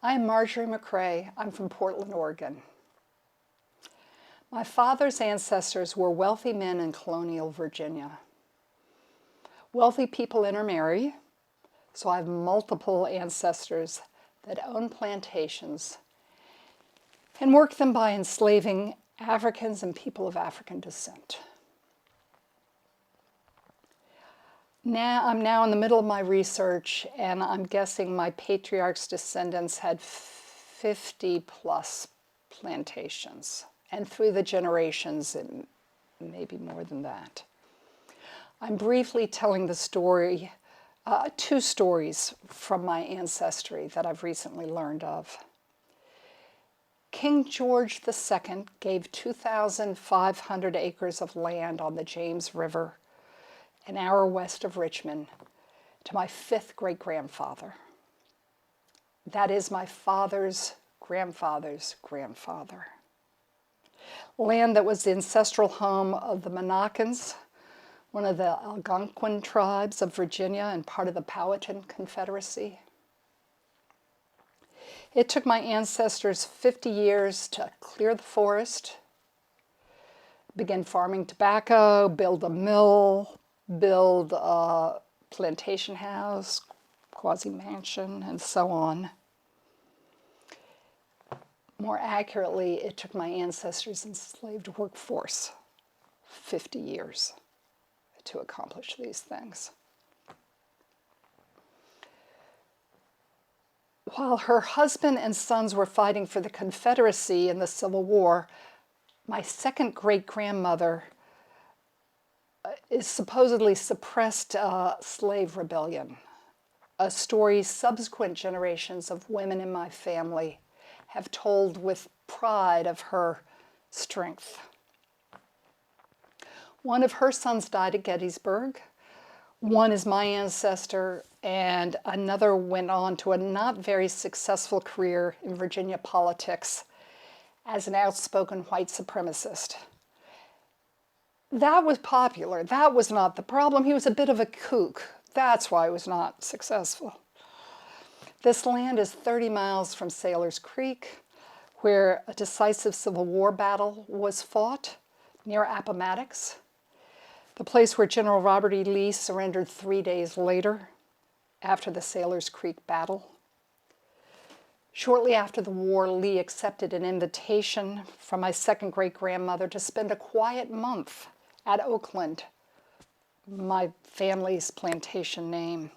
I'm Marjorie McRae. I'm from Portland, Oregon. My father's ancestors were wealthy men in colonial Virginia. Wealthy people intermarry, so I have multiple ancestors that owned plantations and worked them by enslaving Africans and people of African descent. I'm now in the middle of my research, and I'm guessing my patriarch's descendants had 50 plus plantations. And through the generations, it may be more than that. I'm briefly telling the story, two stories from my ancestry that I've recently learned of. King George II gave 2,500 acres of land on the James River, an hour west of Richmond, to my fifth great-grandfather. That is my father's grandfather's grandfather. Land that was the ancestral home of the Monaccans, one of the Algonquin tribes of Virginia and part of the Powhatan Confederacy. It took my ancestors 50 years to clear the forest, begin farming tobacco, build a mill, build a plantation house, quasi-mansion, and so on. More accurately, it took my ancestors' enslaved workforce 50 years to accomplish these things. While her husband and sons were fighting for the Confederacy in the Civil War, my second great-grandmother is supposedly suppressed a slave rebellion, a story subsequent generations of women in my family have told with pride of her strength. One of her sons died at Gettysburg. One is my ancestor, and another went on to a not very successful career in Virginia politics as an outspoken white supremacist. That was popular. That was not the problem. He was a bit of a kook. That's why he was not successful. This land is 30 miles from Sailor's Creek, where a decisive Civil War battle was fought near Appomattox, the place where General Robert E. Lee surrendered 3 days later after the Sailor's Creek battle. Shortly after the war, Lee accepted an invitation from my second great-grandmother to spend a quiet month at Oakland, my family's plantation name.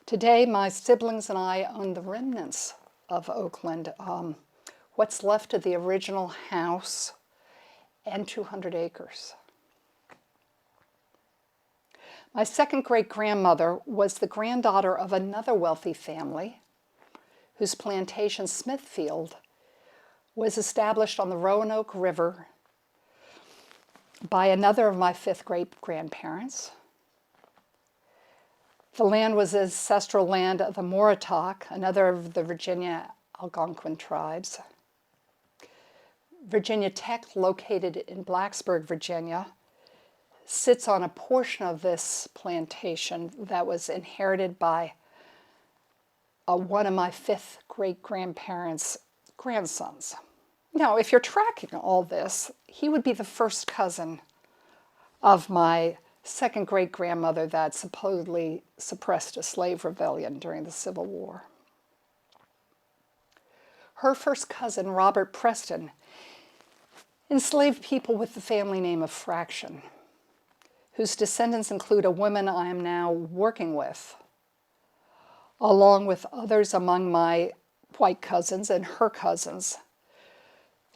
Today, my siblings and I own the remnants of Oakland, what's left of the original house and 200 acres. My second great-grandmother was the granddaughter of another wealthy family whose plantation, Smithfield, was established on the Roanoke River by another of my fifth great-grandparents. The land was the ancestral land of the Moratock, another of the Virginia Algonquin tribes. Virginia Tech, located in Blacksburg, Virginia, sits on a portion of this plantation that was inherited by one of my fifth great-grandparents' grandsons. Now, if you're tracking all this, he would be the first cousin of my second great-grandmother that supposedly suppressed a slave rebellion during the Civil War. Her first cousin, Robert Preston, enslaved people with the family name of Fraction, whose descendants include a woman I am now working with, along with others among my white cousins and her cousins,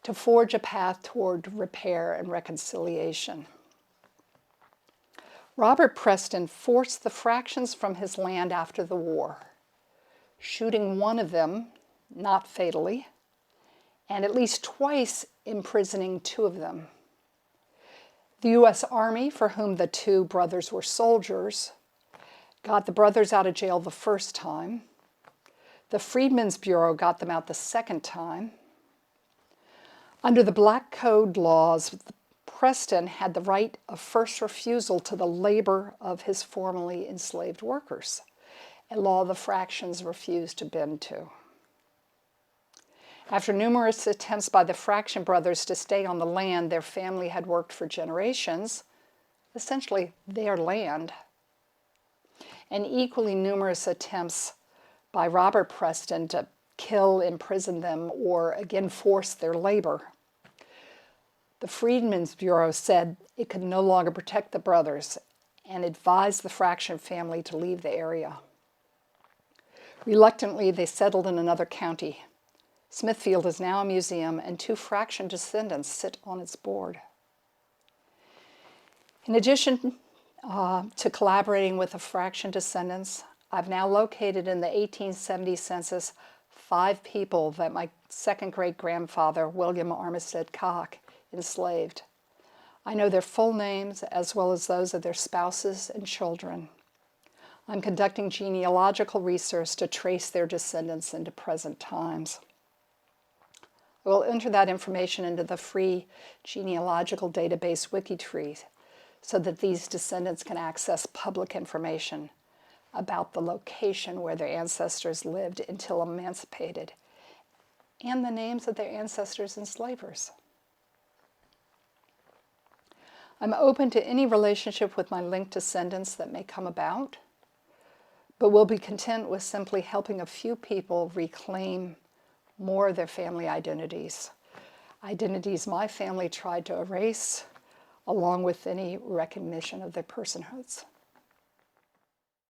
to forge a path toward repair and reconciliation. Robert Preston forced the Fractions from his land after the war, shooting one of them, not fatally, and at least twice imprisoning two of them. The U.S. Army, for whom the two brothers were soldiers, got the brothers out of jail the first time. The Freedmen's Bureau got them out the second time. Under the Black Code laws, Preston had the right of first refusal to the labor of his formerly enslaved workers, a law the Fractions refused to bend to. After numerous attempts by the Fraction brothers to stay on the land their family had worked for generations, essentially their land, and equally numerous attempts by Robert Preston to kill, imprison them, or again force their labor, the Freedmen's Bureau said it could no longer protect the brothers and advised the Fraction family to leave the area. Reluctantly, they settled in another county. Smithfield is now a museum, and 2 Fraction descendants sit on its board. In addition to collaborating with the Fraction descendants, I've now located in the 1870 census 5 people that my second great-grandfather, William Armistead Cock, enslaved. I know their full names as well as those of their spouses and children. I'm conducting genealogical research to trace their descendants into present times. I will enter that information into the free genealogical database WikiTree so that these descendants can access public information about the location where their ancestors lived until emancipated and the names of their ancestors enslavers. I'm open to any relationship with my linked descendants that may come about, but will be content with simply helping a few people reclaim more of their family identities my family tried to erase, along with any recognition of their personhoods.